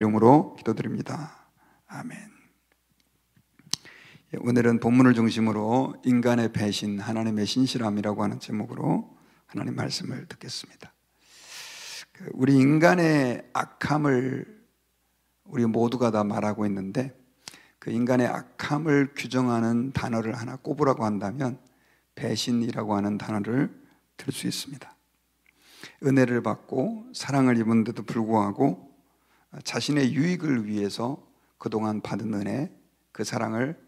이름으로 기도드립니다. 아멘. 오늘은 본문을 중심으로 인간의 배신, 하나님의 신실함이라고 하는 제목으로 하나님 말씀을 듣겠습니다. 우리 인간의 악함을 우리 모두가 다 말하고 있는데, 그 인간의 악함을 규정하는 단어를 하나 꼽으라고 한다면 배신이라고 하는 단어를 들 수 있습니다. 은혜를 받고 사랑을 입은데도 불구하고 자신의 유익을 위해서 그동안 받은 은혜, 그 사랑을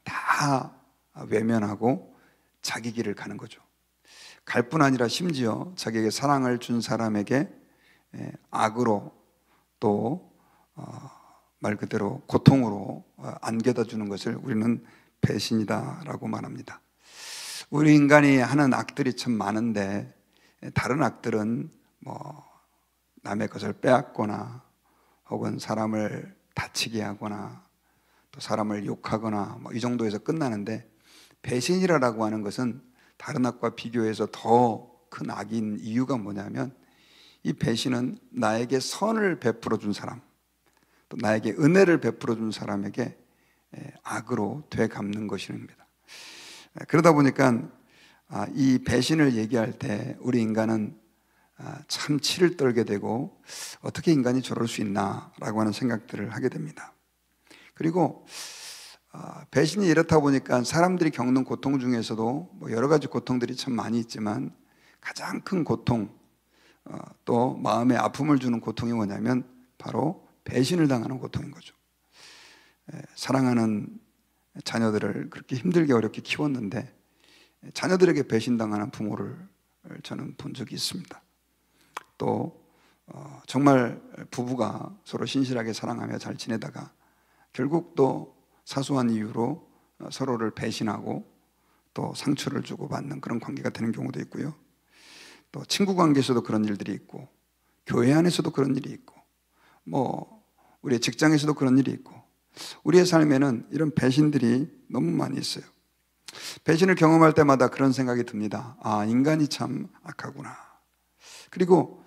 다 외면하고 자기 길을 가는 거죠. 갈 뿐 아니라 심지어 자기에게 사랑을 준 사람에게 악으로 또 말 그대로 고통으로 안겨다 주는 것을 우리는 배신이다라고 말합니다. 우리 인간이 하는 악들이 참 많은데, 다른 악들은 남의 것을 빼앗거나 혹은 사람을 다치게 하거나 또 사람을 욕하거나 이 정도에서 끝나는데, 배신이라고 하는 것은 다른 악과 비교해서 더 큰 악인 이유가 뭐냐면, 이 배신은 나에게 선을 베풀어 준 사람, 또 나에게 은혜를 베풀어 준 사람에게 악으로 되갚는 것입니다. 그러다 보니까 이 배신을 얘기할 때 우리 인간은 참 치를 떨게 되고, 어떻게 인간이 저럴 수 있나 라고 하는 생각들을 하게 됩니다. 그리고 배신이 이렇다 보니까 사람들이 겪는 고통 중에서도 여러 가지 고통들이 참 많이 있지만, 가장 큰 고통, 또 마음에 아픔을 주는 고통이 뭐냐면 바로 배신을 당하는 고통인 거죠. 사랑하는 자녀들을 그렇게 힘들게 어렵게 키웠는데 자녀들에게 배신당하는 부모를 저는 본 적이 있습니다. 또 정말 부부가 서로 신실하게 사랑하며 잘 지내다가 결국 또 사소한 이유로 서로를 배신하고 또 상처를 주고받는 그런 관계가 되는 경우도 있고요. 또 친구 관계에서도 그런 일들이 있고, 교회 안에서도 그런 일이 있고, 우리의 직장에서도 그런 일이 있고, 우리의 삶에는 이런 배신들이 너무 많이 있어요. 배신을 경험할 때마다 그런 생각이 듭니다. 인간이 참 악하구나. 그리고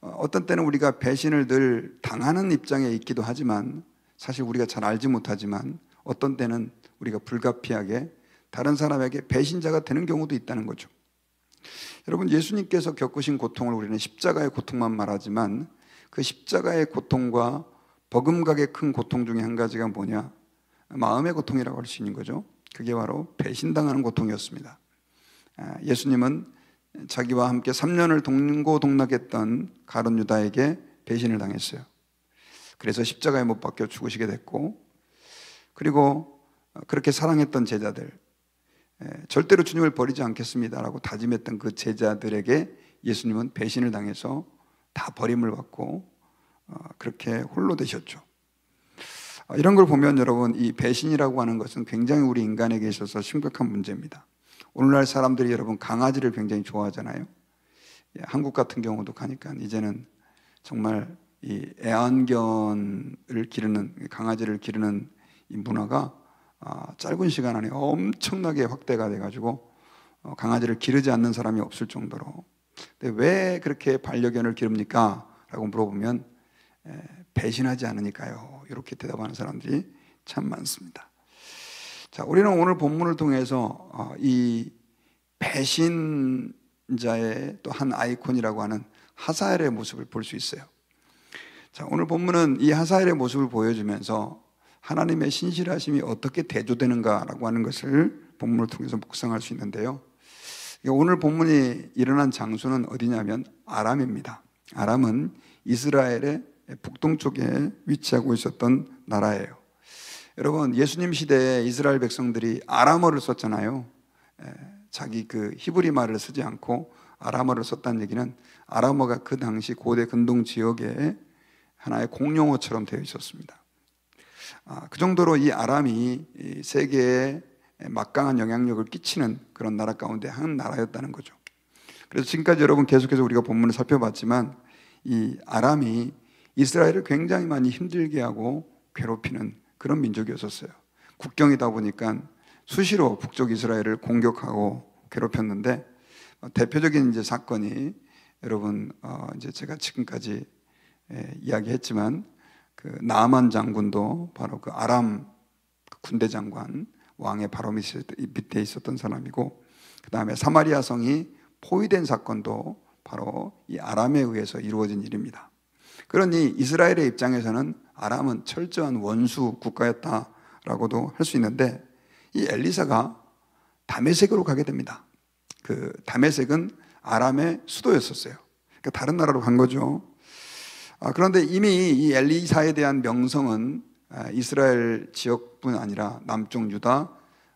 어떤 때는 우리가 배신을 늘 당하는 입장에 있기도 하지만, 사실 우리가 잘 알지 못하지만 어떤 때는 우리가 불가피하게 다른 사람에게 배신자가 되는 경우도 있다는 거죠. 여러분, 예수님께서 겪으신 고통을 우리는 십자가의 고통만 말하지만, 그 십자가의 고통과 버금가게 큰 고통 중에 한 가지가 뭐냐? 마음의 고통이라고 할 수 있는 거죠. 그게 바로 배신당하는 고통이었습니다. 예수님은 자기와 함께 3년을 동고동락했던 가룟 유다에게 배신을 당했어요. 그래서 십자가에 못 박혀 죽으시게 됐고, 그리고 그렇게 사랑했던 제자들, 절대로 주님을 버리지 않겠습니다라고 다짐했던 그 제자들에게 예수님은 배신을 당해서 다 버림을 받고 그렇게 홀로 되셨죠. 이런 걸 보면 여러분, 이 배신이라고 하는 것은 굉장히 우리 인간에게 있어서 심각한 문제입니다. 오늘날 사람들이 여러분 강아지를 굉장히 좋아하잖아요. 한국 같은 경우도 가니까 이제는 정말 이 애완견을 기르는, 강아지를 기르는 이 문화가 짧은 시간 안에 엄청나게 확대가 돼가지고 강아지를 기르지 않는 사람이 없을 정도로. 근데 왜 그렇게 반려견을 기릅니까? 라고 물어보면 배신하지 않으니까요, 이렇게 대답하는 사람들이 참 많습니다. 자, 우리는 오늘 본문을 통해서 이 배신자의 또 한 아이콘이라고 하는 하사엘의 모습을 볼 수 있어요. 자, 오늘 본문은 이 하사엘의 모습을 보여주면서 하나님의 신실하심이 어떻게 대조되는가라고 하는 것을 본문을 통해서 묵상할 수 있는데요. 오늘 본문이 일어난 장소는 어디냐면 아람입니다. 아람은 이스라엘의 북동쪽에 위치하고 있었던 나라예요. 여러분, 예수님 시대에 이스라엘 백성들이 아람어를 썼잖아요. 자기 그 히브리 말을 쓰지 않고 아람어를 썼다는 얘기는, 아람어가 그 당시 고대 근동 지역에 하나의 공용어처럼 되어 있었습니다. 그 정도로 이 아람이 세계에 막강한 영향력을 끼치는 그런 나라 가운데 한 나라였다는 거죠. 그래서 지금까지 여러분 계속해서 우리가 본문을 살펴봤지만, 이 아람이 이스라엘을 굉장히 많이 힘들게 하고 괴롭히는 그런 민족이었었어요. 국경이다 보니까 수시로 북쪽 이스라엘을 공격하고 괴롭혔는데, 대표적인 이제 사건이 여러분 이제 제가 지금까지 이야기했지만 그 나아만 장군도 바로 그 아람 군대 장관 왕의 바로 밑에 있었던 사람이고, 그 다음에 사마리아 성이 포위된 사건도 바로 이 아람에 의해서 이루어진 일입니다. 그러니 이스라엘의 입장에서는 아람은 철저한 원수 국가였다라고도 할 수 있는데, 이 엘리사가 다메섹으로 가게 됩니다. 그 다메섹은 아람의 수도였었어요. 그러니까 다른 나라로 간 거죠. 그런데 이미 이 엘리사에 대한 명성은 이스라엘 지역뿐 아니라 남쪽 유다,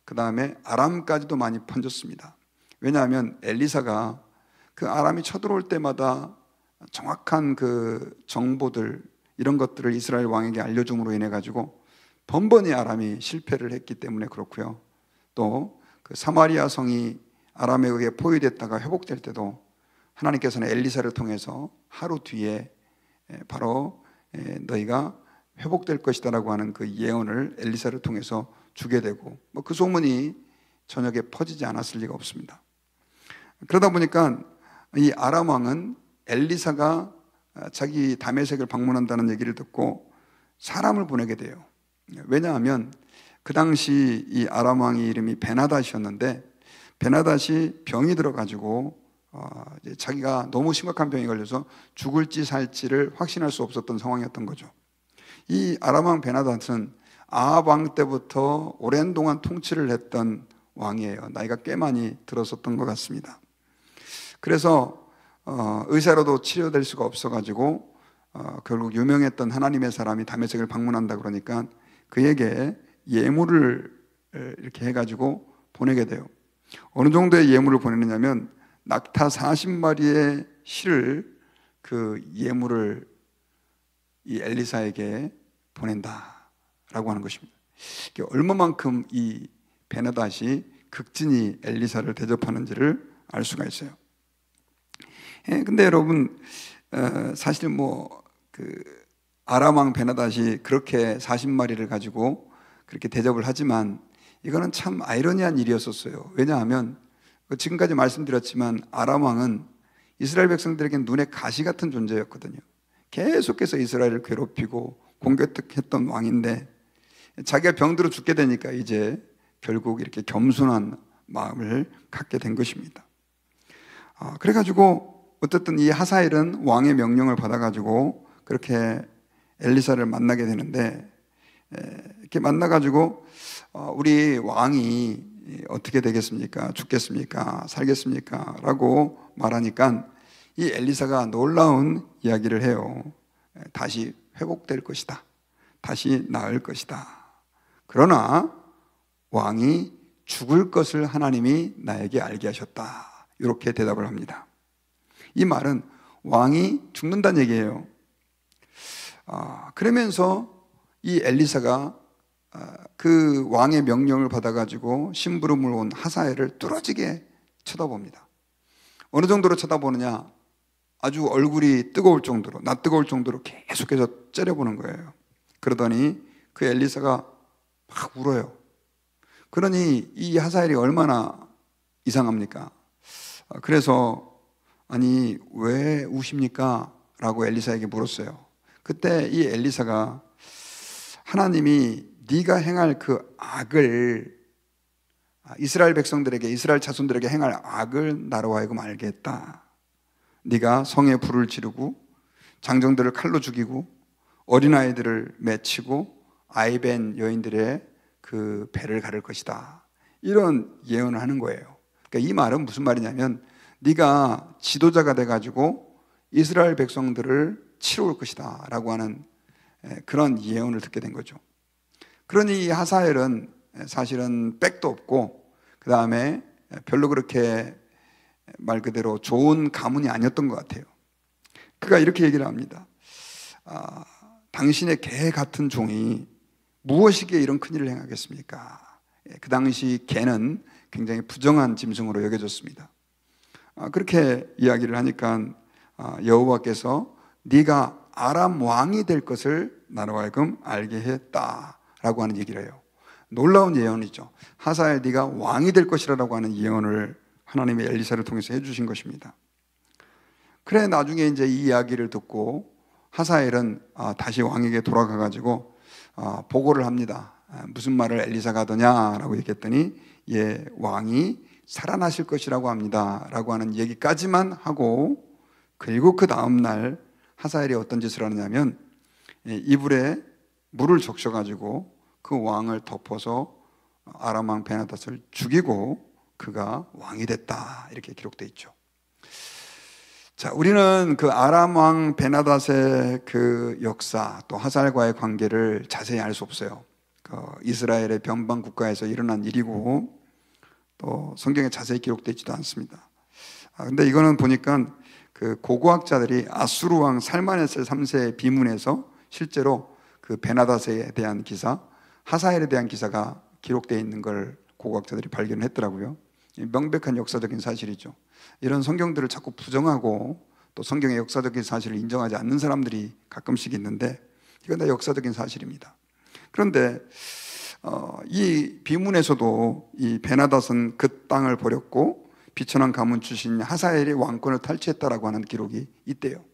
그 다음에 아람까지도 많이 번졌습니다. 왜냐하면 엘리사가 그 아람이 쳐들어올 때마다 정확한 그 정보들, 이런 것들을 이스라엘 왕에게 알려줌으로 인해 가지고 번번이 아람이 실패를 했기 때문에 그렇고요. 또 그 사마리아 성이 아람에 의해 포위됐다가 회복될 때도 하나님께서는 엘리사를 통해서 하루 뒤에 바로 너희가 회복될 것이다라고 하는 그 예언을 엘리사를 통해서 주게 되고, 그 소문이 저녁에 퍼지지 않았을 리가 없습니다. 그러다 보니까 이 아람 왕은 엘리사가 자기 다메섹을 방문한다는 얘기를 듣고 사람을 보내게 돼요. 왜냐하면 그 당시 이 아람 왕의 이름이 베나닷이었는데, 베나닷이 병이 들어가지고 자기가 너무 심각한 병이 걸려서 죽을지 살지를 확신할 수 없었던 상황이었던 거죠. 이 아람 왕 베나닷은 아합 왕 때부터 오랜 동안 통치를 했던 왕이에요. 나이가 꽤 많이 들었었던 것 같습니다. 그래서 의사로도 치료될 수가 없어가지고 결국 유명했던 하나님의 사람이 다메섹을 방문한다 그러니까 그에게 예물을 이렇게 해가지고 보내게 돼요. 어느 정도의 예물을 보내느냐면 낙타 40마리의 실을, 그 예물을 이 엘리사에게 보낸다라고 하는 것입니다. 얼마만큼 이 베나닷이 극진히 엘리사를 대접하는지를 알 수가 있어요. 근데 여러분, 사실 그 아람 왕 베나닷이 그렇게 40마리를 가지고 그렇게 대접을 하지만 이거는 참 아이러니한 일이었었어요. 왜냐하면 지금까지 말씀드렸지만 아람 왕은 이스라엘 백성들에게는 눈에 가시 같은 존재였거든요. 계속해서 이스라엘을 괴롭히고 공격했던 왕인데, 자기가 병들어 죽게 되니까 이제 결국 이렇게 겸손한 마음을 갖게 된 것입니다. 그래가지고 어쨌든 이 하사엘은 왕의 명령을 받아가지고 그렇게 엘리사를 만나게 되는데, 이렇게 만나가지고 우리 왕이 어떻게 되겠습니까? 죽겠습니까? 살겠습니까? 라고 말하니까 이 엘리사가 놀라운 이야기를 해요. 다시 회복될 것이다. 다시 나을 것이다. 그러나 왕이 죽을 것을 하나님이 나에게 알게 하셨다. 이렇게 대답을 합니다. 이 말은 왕이 죽는다는 얘기예요. 그러면서 이 엘리사가 그 왕의 명령을 받아가지고 심부름을 온 하사엘을 뚫어지게 쳐다봅니다. 어느 정도로 쳐다보느냐, 아주 얼굴이 뜨거울 정도로, 낯뜨거울 정도로 계속해서 째려보는 거예요. 그러더니 그 엘리사가 막 울어요. 그러니 이 하사엘이 얼마나 이상합니까? 그래서 아니 왜 우십니까? 라고 엘리사에게 물었어요. 그때 이 엘리사가 하나님이 네가 행할 그 악을, 이스라엘 백성들에게, 이스라엘 자손들에게 행할 악을 나로 하여금 알게 했다. 네가 성에 불을 지르고 장정들을 칼로 죽이고 어린아이들을 맺히고 아이벤 여인들의 그 배를 가를 것이다. 이런 예언을 하는 거예요. 그러니까 이 말은 무슨 말이냐면 네가 지도자가 돼가지고 이스라엘 백성들을 치러올 것이다 라고 하는 그런 예언을 듣게 된 거죠. 그러니 이 하사엘은 사실은 백도 없고 그 다음에 별로 그렇게 말 그대로 좋은 가문이 아니었던 것 같아요. 그가 이렇게 얘기를 합니다. 당신의 개 같은 종이 무엇이기에 이런 큰일을 행하겠습니까? 그 당시 개는 굉장히 부정한 짐승으로 여겨졌습니다. 그렇게 이야기를 하니까 여호와께서 네가 아람 왕이 될 것을 나로 하여금 알게 했다라고 하는 얘기를 해요. 놀라운 예언이죠. 하사엘 네가 왕이 될 것이라고 하는 예언을 하나님의 엘리사를 통해서 해주신 것입니다. 그래 나중에 이제 이 이야기를 듣고 하사엘은 다시 왕에게 돌아가 가지고 보고를 합니다. 무슨 말을 엘리사가 하더냐라고 얘기했더니 왕이 살아나실 것이라고 합니다 라고 하는 얘기까지만 하고, 그리고 그 다음날 하사엘이 어떤 짓을 하느냐면 이불에 물을 적셔 가지고 그 왕을 덮어서 아람 왕 베나닷을 죽이고 그가 왕이 됐다, 이렇게 기록되어 있죠. 자, 우리는 그 아람 왕 베나닷의 그 역사, 또 하사엘과의 관계를 자세히 알 수 없어요. 이스라엘의 변방 국가에서 일어난 일이고 또 성경에 자세히 기록되어 있지도 않습니다. 근데 이거는 보니까 그 고고학자들이 아수르 왕 살마네스 3세의 비문에서 실제로 그 베나닷에 대한 기사, 하사엘에 대한 기사가 기록되어 있는 걸 고고학자들이 발견했더라고요. 명백한 역사적인 사실이죠. 이런 성경들을 자꾸 부정하고 또 성경의 역사적인 사실을 인정하지 않는 사람들이 가끔씩 있는데, 이건 다 역사적인 사실입니다. 그런데 이 비문에서도 이 베나닷은 그 땅을 버렸고 비천한 가문 출신 하사엘이 왕권을 탈취했다라고 하는 기록이 있대요.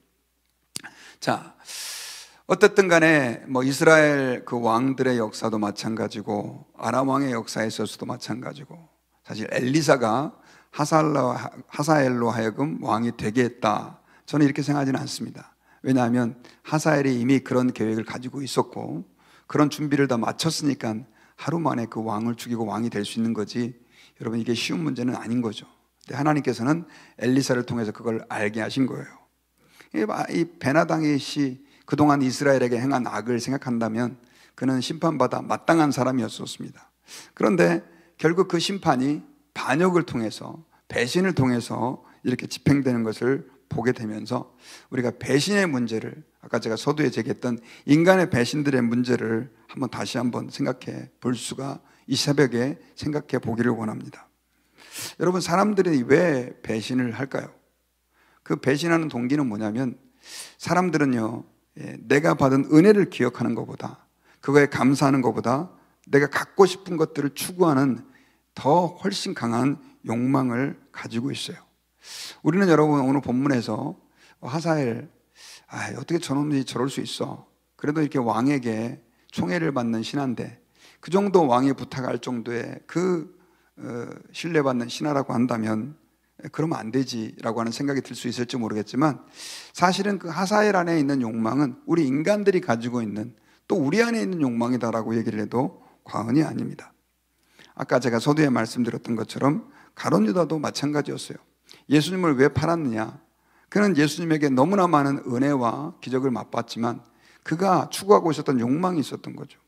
자, 어쨌든 간에 이스라엘 그 왕들의 역사도 마찬가지고 아람 왕의 역사에 있어서도 마찬가지고, 사실 엘리사가 하사엘로 하여금 왕이 되게 했다, 저는 이렇게 생각하지는 않습니다. 왜냐하면 하사엘이 이미 그런 계획을 가지고 있었고 그런 준비를 다 마쳤으니까 하루 만에 그 왕을 죽이고 왕이 될 수 있는 거지, 여러분 이게 쉬운 문제는 아닌 거죠. 근데 하나님께서는 엘리사를 통해서 그걸 알게 하신 거예요. 이 베나닷이 그동안 이스라엘에게 행한 악을 생각한다면 그는 심판받아 마땅한 사람이었었습니다. 그런데 결국 그 심판이 반역을 통해서, 배신을 통해서 이렇게 집행되는 것을 보게 되면서 우리가 배신의 문제를, 아까 제가 서두에 제기했던 인간의 배신들의 문제를 다시 한번 생각해 볼 수가 이 새벽에 생각해 보기를 원합니다. 여러분, 사람들이 왜 배신을 할까요? 그 배신하는 동기는 뭐냐면, 사람들은요, 내가 받은 은혜를 기억하는 것보다, 그거에 감사하는 것보다 내가 갖고 싶은 것들을 추구하는 더 훨씬 강한 욕망을 가지고 있어요. 우리는 여러분 오늘 본문에서 하사엘, 어떻게 저놈이 저럴 수 있어, 그래도 이렇게 왕에게 총애를 받는 신하인데, 그 정도 왕이 부탁할 정도의 그 신뢰받는 신하라고 한다면 그러면 안 되지라고 하는 생각이 들 수 있을지 모르겠지만, 사실은 그 하사엘 안에 있는 욕망은 우리 인간들이 가지고 있는, 또 우리 안에 있는 욕망이다라고 얘기를 해도 과언이 아닙니다. 아까 제가 서두에 말씀드렸던 것처럼 가룟 유다도 마찬가지였어요. 예수님을 왜 팔았느냐? 그는 예수님에게 너무나 많은 은혜와 기적을 맛봤지만 그가 추구하고 있었던 욕망이 있었던 거죠.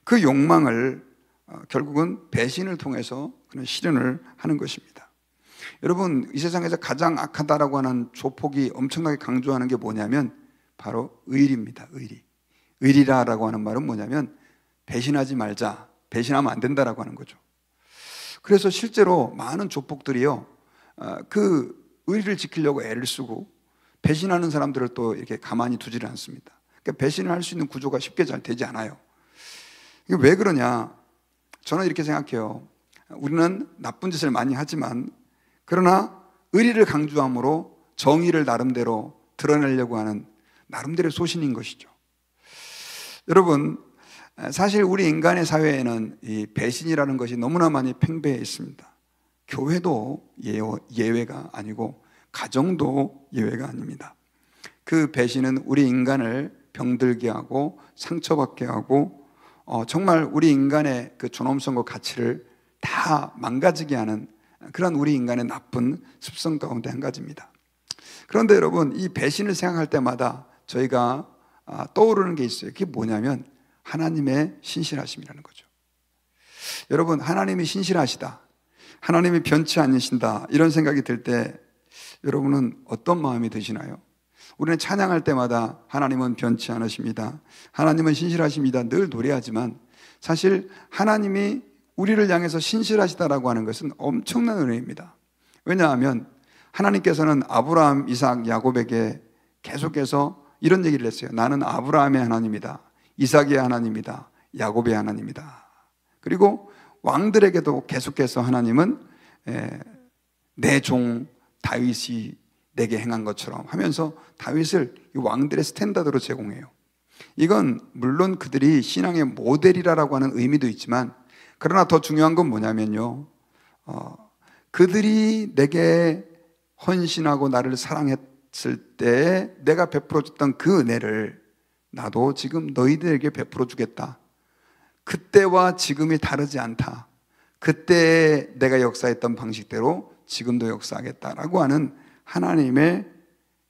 그 욕망을 결국은 배신을 통해서 그는 실현을 하는 것입니다. 여러분, 이 세상에서 가장 악하다라고 하는 조폭이 엄청나게 강조하는 게 뭐냐면 바로 의리입니다. 의리라고 하는 말은 뭐냐면 배신하지 말자, 배신하면 안 된다라고 하는 거죠. 그래서 실제로 많은 조폭들이요, 그 의리를 지키려고 애를 쓰고 배신하는 사람들을 또 이렇게 가만히 두지를 않습니다. 그러니까 배신을 할 수 있는 구조가 쉽게 잘 되지 않아요. 이게 왜 그러냐? 저는 이렇게 생각해요. 우리는 나쁜 짓을 많이 하지만, 그러나 의리를 강조함으로 정의를 나름대로 드러내려고 하는 나름대로의 소신인 것이죠. 여러분, 사실 우리 인간의 사회에는 이 배신이라는 것이 너무나 많이 팽배해 있습니다. 교회도 예외가 아니고 가정도 예외가 아닙니다. 그 배신은 우리 인간을 병들게 하고 상처받게 하고 정말 우리 인간의 그 존엄성과 가치를 다 망가지게 하는 그런 우리 인간의 나쁜 습성 가운데 한 가지입니다. 그런데 여러분, 이 배신을 생각할 때마다 저희가 떠오르는 게 있어요. 그게 뭐냐면 하나님의 신실하심이라는 거죠. 여러분, 하나님이 신실하시다, 하나님이 변치 않으신다, 이런 생각이 들 때 여러분은 어떤 마음이 드시나요? 우리는 찬양할 때마다 하나님은 변치 않으십니다, 하나님은 신실하십니다 늘 노래하지만, 사실 하나님이 우리를 향해서 신실하시다라고 하는 것은 엄청난 은혜입니다. 왜냐하면 하나님께서는 아브라함, 이삭, 야곱에게 계속해서 이런 얘기를 했어요. 나는 아브라함의 하나님이다, 이삭의 하나님이다, 야곱의 하나님이다. 그리고 왕들에게도 계속해서 하나님은 내 종 다윗이 내게 행한 것처럼 하면서 다윗을 이 왕들의 스탠다드로 제공해요. 이건 물론 그들이 신앙의 모델이라고 하는 의미도 있지만, 그러나 더 중요한 건 뭐냐면요, 그들이 내게 헌신하고 나를 사랑했을 때 내가 베풀어줬던 그 은혜를 나도 지금 너희들에게 베풀어 주겠다. 그때와 지금이 다르지 않다. 그때 내가 역사했던 방식대로 지금도 역사하겠다라고 하는 하나님의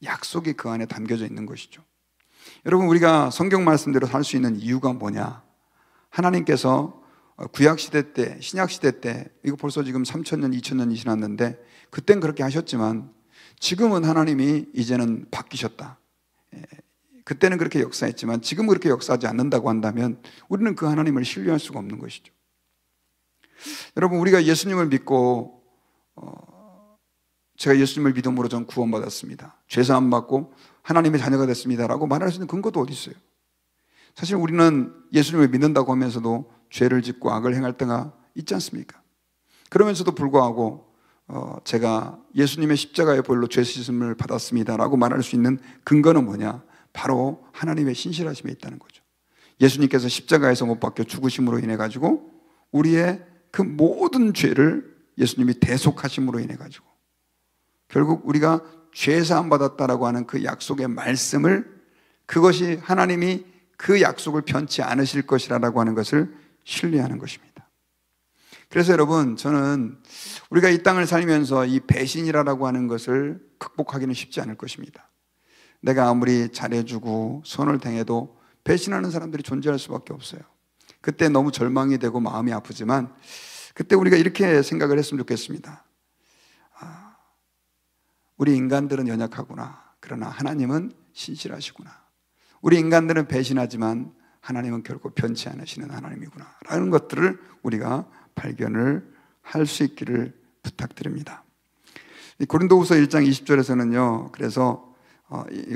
약속이 그 안에 담겨져 있는 것이죠. 여러분, 우리가 성경 말씀대로 살 수 있는 이유가 뭐냐? 하나님께서 구약시대 때, 신약시대 때, 이거 벌써 지금 3000년, 2000년이 지났는데 그땐 그렇게 하셨지만 지금은 하나님이 이제는 바뀌셨다. 그때는 그렇게 역사했지만 지금은 그렇게 역사하지 않는다고 한다면 우리는 그 하나님을 신뢰할 수가 없는 것이죠. 여러분, 우리가 예수님을 믿고 제가 예수님을 믿음으로 전 구원받았습니다, 죄사함 받고 하나님의 자녀가 됐습니다 라고 말할 수 있는 근거도 어디 있어요? 사실 우리는 예수님을 믿는다고 하면서도 죄를 짓고 악을 행할 때가 있지 않습니까? 그러면서도 불구하고 제가 예수님의 십자가의 보혈로 죄 씻음을 받았습니다 라고 말할 수 있는 근거는 뭐냐? 바로 하나님의 신실하심에 있다는 거죠. 예수님께서 십자가에서 못 박혀 죽으심으로 인해 가지고 우리의 그 모든 죄를 예수님이 대속하심으로 인해 가지고 결국 우리가 죄사함 받았다라고 하는 그 약속의 말씀을, 그것이 하나님이 그 약속을 변치 않으실 것이라고 하는 것을 신뢰하는 것입니다. 그래서 여러분, 저는 우리가 이 땅을 살면서 이 배신이라고 하는 것을 극복하기는 쉽지 않을 것입니다. 내가 아무리 잘해주고 선을 당해도 배신하는 사람들이 존재할 수밖에 없어요. 그때 너무 절망이 되고 마음이 아프지만 그때 우리가 이렇게 생각을 했으면 좋겠습니다. 우리 인간들은 연약하구나. 그러나 하나님은 신실하시구나. 우리 인간들은 배신하지만 하나님은 결코 변치 않으시는 하나님이구나 라는 것들을 우리가 발견을 할 수 있기를 부탁드립니다. 고린도후서 1장 20절에서는요, 그래서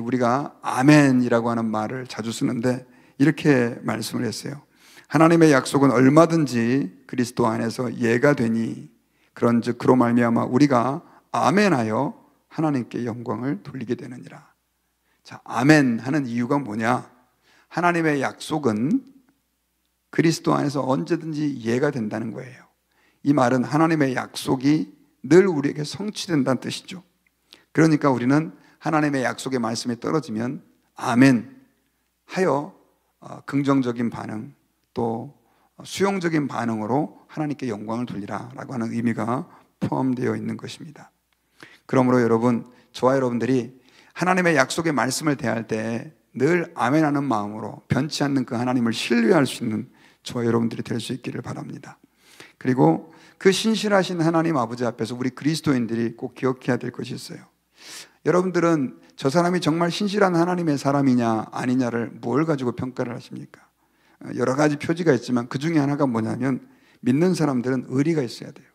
우리가 아멘이라고 하는 말을 자주 쓰는데 이렇게 말씀을 했어요. 하나님의 약속은 얼마든지 그리스도 안에서 예가 되니 그런즉 그로 말미암아 우리가 아멘하여 하나님께 영광을 돌리게 되느니라. 자, 아멘 하는 이유가 뭐냐? 하나님의 약속은 그리스도 안에서 언제든지 예가 된다는 거예요. 이 말은 하나님의 약속이 늘 우리에게 성취된다는 뜻이죠. 그러니까 우리는 하나님의 약속의 말씀이 떨어지면 아멘 하여 긍정적인 반응, 또 수용적인 반응으로 하나님께 영광을 돌리라 라고 하는 의미가 포함되어 있는 것입니다. 그러므로 여러분, 저와 여러분들이 하나님의 약속의 말씀을 대할 때 늘 아멘하는 마음으로 변치 않는 그 하나님을 신뢰할 수 있는 저와 여러분들이 될 수 있기를 바랍니다. 그리고 그 신실하신 하나님 아버지 앞에서 우리 그리스도인들이 꼭 기억해야 될 것이 있어요. 여러분들은 저 사람이 정말 신실한 하나님의 사람이냐 아니냐를 뭘 가지고 평가를 하십니까? 여러 가지 표지가 있지만 그 중에 하나가 뭐냐면, 믿는 사람들은 의리가 있어야 돼요.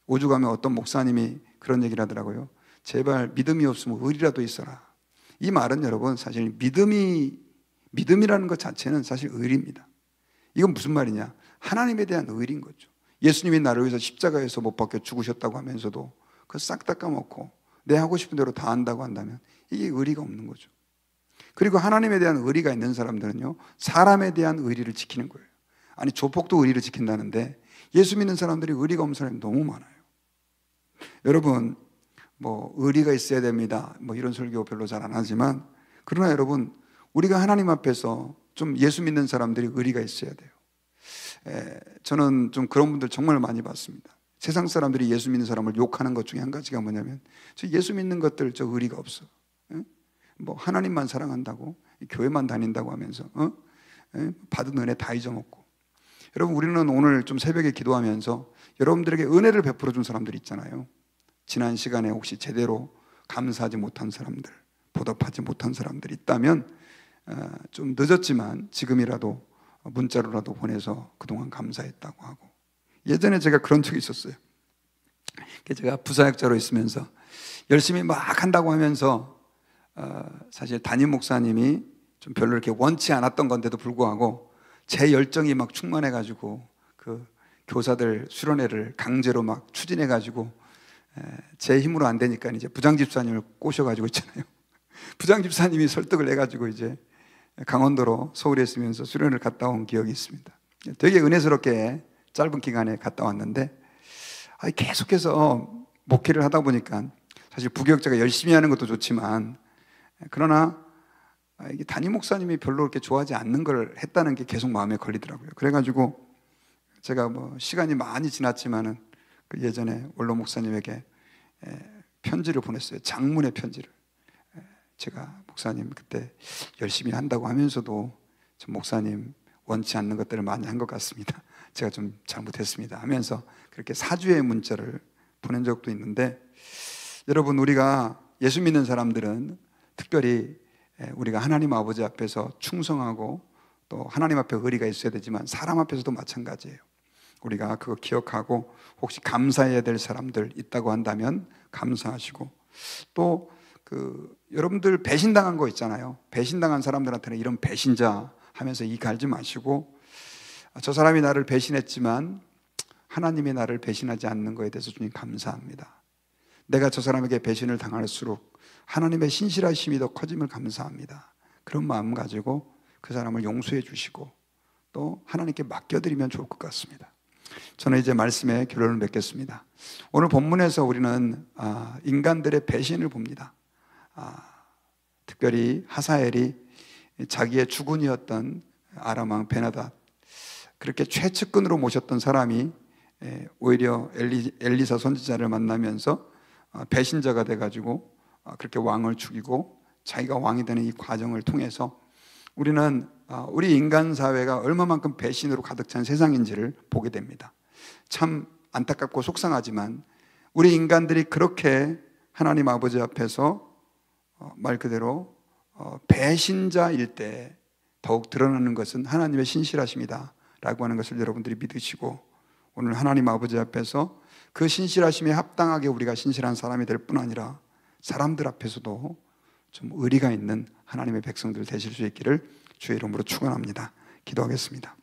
오죽하면 어떤 목사님이 그런 얘기를 하더라고요. 제발 믿음이 없으면 의리라도 있어라. 이 말은 여러분, 사실 믿음이라는 것 자체는 사실 의리입니다. 이건 무슨 말이냐? 하나님에 대한 의리인 거죠. 예수님이 나를 위해서 십자가에서 못 박혀 죽으셨다고 하면서도 그거 싹 다 까먹고 내 하고 싶은 대로 다 한다고 한다면 이게 의리가 없는 거죠. 그리고 하나님에 대한 의리가 있는 사람들은요, 사람에 대한 의리를 지키는 거예요. 아니, 조폭도 의리를 지킨다는데 예수 믿는 사람들이 의리가 없는 사람이 너무 많아요. 여러분, 의리가 있어야 됩니다, 이런 설교 별로 잘 안 하지만, 그러나 여러분, 우리가 하나님 앞에서 좀 예수 믿는 사람들이 의리가 있어야 돼요. 저는 좀 그런 분들 정말 많이 봤습니다. 세상 사람들이 예수 믿는 사람을 욕하는 것 중에 한 가지가 뭐냐면, 저 예수 믿는 것들 저 의리가 없어. 하나님만 사랑한다고, 교회만 다닌다고 하면서 받은 은혜 다 잊어먹고. 여러분, 우리는 오늘 좀 새벽에 기도하면서 여러분들에게 은혜를 베풀어 준 사람들 있잖아요. 지난 시간에 혹시 제대로 감사하지 못한 사람들, 보답하지 못한 사람들이 있다면 좀 늦었지만 지금이라도 문자로라도 보내서 그동안 감사했다고 하고. 예전에 제가 그런 적이 있었어요. 제가 부사역자로 있으면서 열심히 막 한다고 하면서 사실 담임 목사님이 좀 별로 이렇게 원치 않았던 건데도 불구하고 제 열정이 막 충만해가지고 그 교사들 수련회를 강제로 막 추진해가지고 제 힘으로 안 되니까 이제 부장집사님을 꼬셔가지고 있잖아요. 부장집사님이 설득을 해가지고 이제 강원도로 서울에 있으면서 수련을 갔다 온 기억이 있습니다. 되게 은혜스럽게 짧은 기간에 갔다 왔는데 계속해서 목회를 하다 보니까 사실 부교육자가 열심히 하는 것도 좋지만 그러나 이게 담임 목사님이 별로 그렇게 좋아하지 않는 걸 했다는 게 계속 마음에 걸리더라고요. 그래가지고 제가 뭐 시간이 많이 지났지만은 그 예전에 원로 목사님에게 편지를 보냈어요. 장문의 편지를. 제가 목사님 그때 열심히 한다고 하면서도 좀 목사님 원치 않는 것들을 많이 한 것 같습니다. 제가 좀 잘못했습니다 하면서 그렇게 사주의 문자를 보낸 적도 있는데, 여러분, 우리가 예수 믿는 사람들은 특별히 우리가 하나님 아버지 앞에서 충성하고 또 하나님 앞에 의리가 있어야 되지만 사람 앞에서도 마찬가지예요. 우리가 그거 기억하고 혹시 감사해야 될 사람들 있다고 한다면 감사하시고, 또 여러분들 배신당한 거 있잖아요. 배신당한 사람들한테는 이런 배신자 하면서 이 갈지 마시고, 저 사람이 나를 배신했지만 하나님이 나를 배신하지 않는 거에 대해서 주님 감사합니다. 내가 저 사람에게 배신을 당할수록 하나님의 신실하심이 더 커짐을 감사합니다. 그런 마음 가지고 그 사람을 용서해 주시고 또 하나님께 맡겨드리면 좋을 것 같습니다. 저는 이제 말씀의 결론을 맺겠습니다. 오늘 본문에서 우리는 인간들의 배신을 봅니다. 특별히 하사엘이 자기의 주군이었던 아람 왕 베나닷, 그렇게 최측근으로 모셨던 사람이 오히려 엘리사 선지자를 만나면서 배신자가 돼가지고 그렇게 왕을 죽이고 자기가 왕이 되는 이 과정을 통해서 우리는 우리 인간 사회가 얼마만큼 배신으로 가득 찬 세상인지를 보게 됩니다. 참 안타깝고 속상하지만 우리 인간들이 그렇게 하나님 아버지 앞에서 말 그대로 배신자일 때 더욱 드러나는 것은 하나님의 신실하심이다 라고 하는 것을 여러분들이 믿으시고, 오늘 하나님 아버지 앞에서 그 신실하심에 합당하게 우리가 신실한 사람이 될 뿐 아니라 사람들 앞에서도 좀 의리가 있는 하나님의 백성들 되실 수 있기를 주의 이름으로 축원합니다. 기도하겠습니다.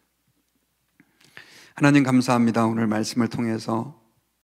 하나님 감사합니다. 오늘 말씀을 통해서